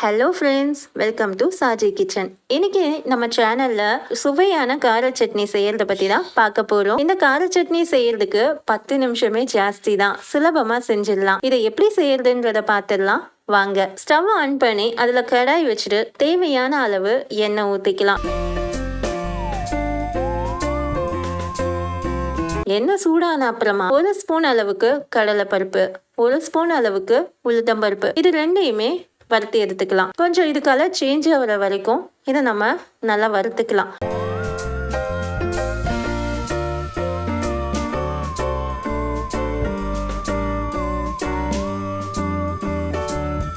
Hello friends, welcome to Saji kitchen. இன்னைக்கு நம்ம சேனல்ல சுவையான கார சட்னி செய்யறத பத்தி தான் பார்க்க போறோம். இந்த கார சட்னி செய்யறதுக்கு 10 நிமிஷமே ஜாஸ்தி தான், சுலபமா செஞ்சிடலாம். இதை எப்படி செய்யறதுன்றத பார்த்துடலாம் வாங்க. ஸ்டவ் ஆன் பண்ணி அதுல கடாய் வச்சுட்டு தேவையான அளவு எண்ணெய் ஊற்றிக்கலாம். எண்ணெய் சூடான அப்புறமா 1 ஸ்பூன் அளவுக்கு கடலை பருப்பு, 1 ஸ்பூன் அளவுக்கு உளுத்தம் பருப்பு, இது ரெண்டையுமே வறுத்து எடுத்துக்கலாம். கொஞ்சம் இது கலர் சேஞ்ச் ஆகிற வரைக்கும் இதை நம்ம நல்லா வறுத்துக்கலாம்.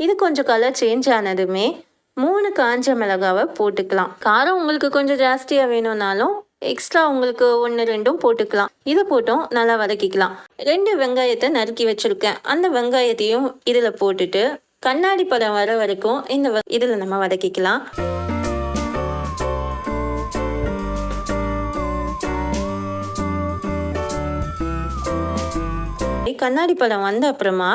இது கொஞ்சம் கலர் சேஞ்ச் ஆனதுமே 3 காஞ்ச மிளகாவை போட்டுக்கலாம். காரம் உங்களுக்கு கொஞ்சம் ஜாஸ்தியா வேணும்னாலும் எக்ஸ்ட்ரா உங்களுக்கு 1-2 போட்டுக்கலாம். இதை போட்டும் நல்லா வதக்கிக்கலாம். 2 வெங்காயத்தை நறுக்கி வச்சிருக்கேன். அந்த வெங்காயத்தையும் இதுல போட்டுட்டு கண்ணாடி பதம் வர வரைக்கும் இதுல நம்ம வதக்கிக்கலாம். கண்ணாடி பதம் வந்த அப்புறமா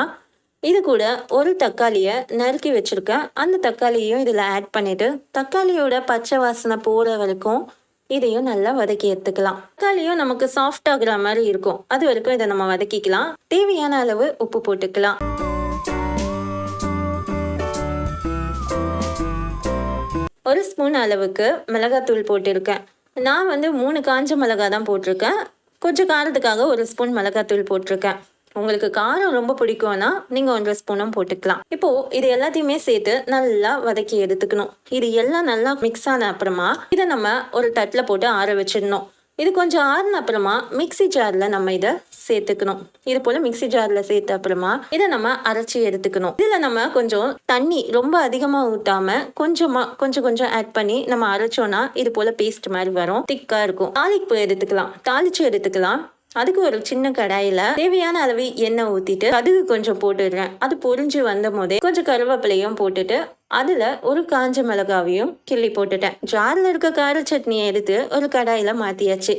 இது கூட ஒரு தக்காளியை நறுக்கி வச்சிருக்கேன். அந்த தக்காளியையும் இதில் ஆட் பண்ணிட்டு தக்காளியோட பச்சை வாசனை போகிற வரைக்கும் இதையும் நல்லா வதக்கி எடுத்துக்கலாம். தக்காளியும் நமக்கு சாஃப்ட் ஆகுற மாதிரி இருக்கும், அது வரைக்கும் இதை நம்ம வதக்கிக்கலாம். தேவையான அளவு உப்பு போட்டுக்கலாம். ஒரு ஸ்பூன் அளவுக்கு மிளகாத்தூள் போட்டிருக்கேன். நான் 3 காஞ்ச மிளகா தான் போட்டிருக்கேன். கொஞ்சம் காரத்துக்காக 1 ஸ்பூன் மிளகாத்தூள் போட்டிருக்கேன். உங்களுக்கு காரம் ரொம்ப பிடிக்கும்னா நீங்கள் 1 ஸ்பூனும் போட்டுக்கலாம். இப்போ இது எல்லாத்தையுமே சேர்த்து நல்லா வதக்கி எடுத்துக்கணும். இது எல்லாம் நல்லா மிக்ஸ் ஆன அப்புறமா இதை நம்ம ஒரு தட்டில் போட்டு ஆற வச்சிடணும். இது கொஞ்சம் ஆறின அப்புறமா மிக்சி ஜாரில் நம்ம இதை சேர்த்துக்கணும். இது போல் மிக்சி ஜாரில் சேர்த்த அப்புறமா இதை நம்ம அரைச்சி எடுத்துக்கணும். இதில் நம்ம கொஞ்சம் தண்ணி ரொம்ப அதிகமாக ஊற்றாம கொஞ்சம் ஆட் பண்ணி நம்ம அரைச்சோன்னா இது போல் பேஸ்ட் மாதிரி வரும், திக்காக இருக்கும். தாளிச்சு எடுத்துக்கலாம். அதுக்கு ஒரு சின்ன கடாயில தேவையான அளவு எண்ணெய் ஊத்திட்டு கடுகு கொஞ்சம் போட்டுடுறேன். அது பொரிஞ்சு வந்த போதே கொஞ்சம் கருவேப்பிலையும் போட்டுட்டு அதுல ஒரு காஞ்ச மிளகாவையும் கிள்ளி போட்டுட்டேன். ஜார்ல இருக்க கார சட்னியை எடுத்து ஒரு கடாயில மாத்தியாச்சு.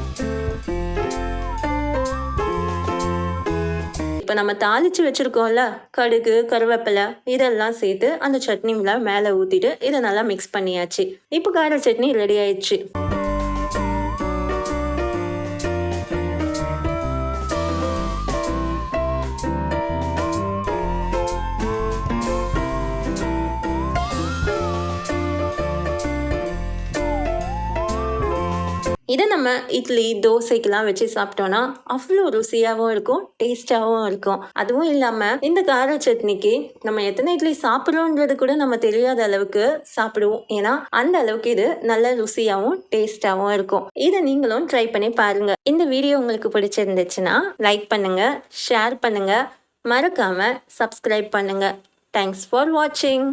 இப்ப நம்ம தாளிச்சு வச்சிருக்கோம்ல, கடுகு கருவேப்பிலை இதெல்லாம் சேர்த்து அந்த சட்னில மேல ஊத்திட்டு இதை நல்லா மிக்ஸ் பண்ணியாச்சு. இப்போ கார சட்னி ரெடி ஆயிடுச்சு. இதை நம்ம இட்லி தோசைக்கெல்லாம் வச்சு சாப்பிட்டோம்னா அவ்வளோ ருசியாகவும் இருக்கும், டேஸ்டாகவும் இருக்கும். அதுவும் இல்லாமல் இந்த கார சட்னிக்கு நம்ம எத்தனை இட்லி சாப்பிட்றோன்றது கூட நம்ம தெரியாத அளவுக்கு சாப்பிடுவோம். ஏன்னா அந்த அளவுக்கு இது நல்ல ருசியாகவும் டேஸ்டாகவும் இருக்கும். இதை நீங்களும் ட்ரை பண்ணி பாருங்க. இந்த வீடியோ உங்களுக்கு பிடிச்சிருந்துச்சுன்னா லைக் பண்ணுங்க, ஷேர் பண்ணுங்க, மறக்காம சப்ஸ்கிரைப் பண்ணுங்க. தேங்க்ஸ் ஃபார் வாட்சிங்.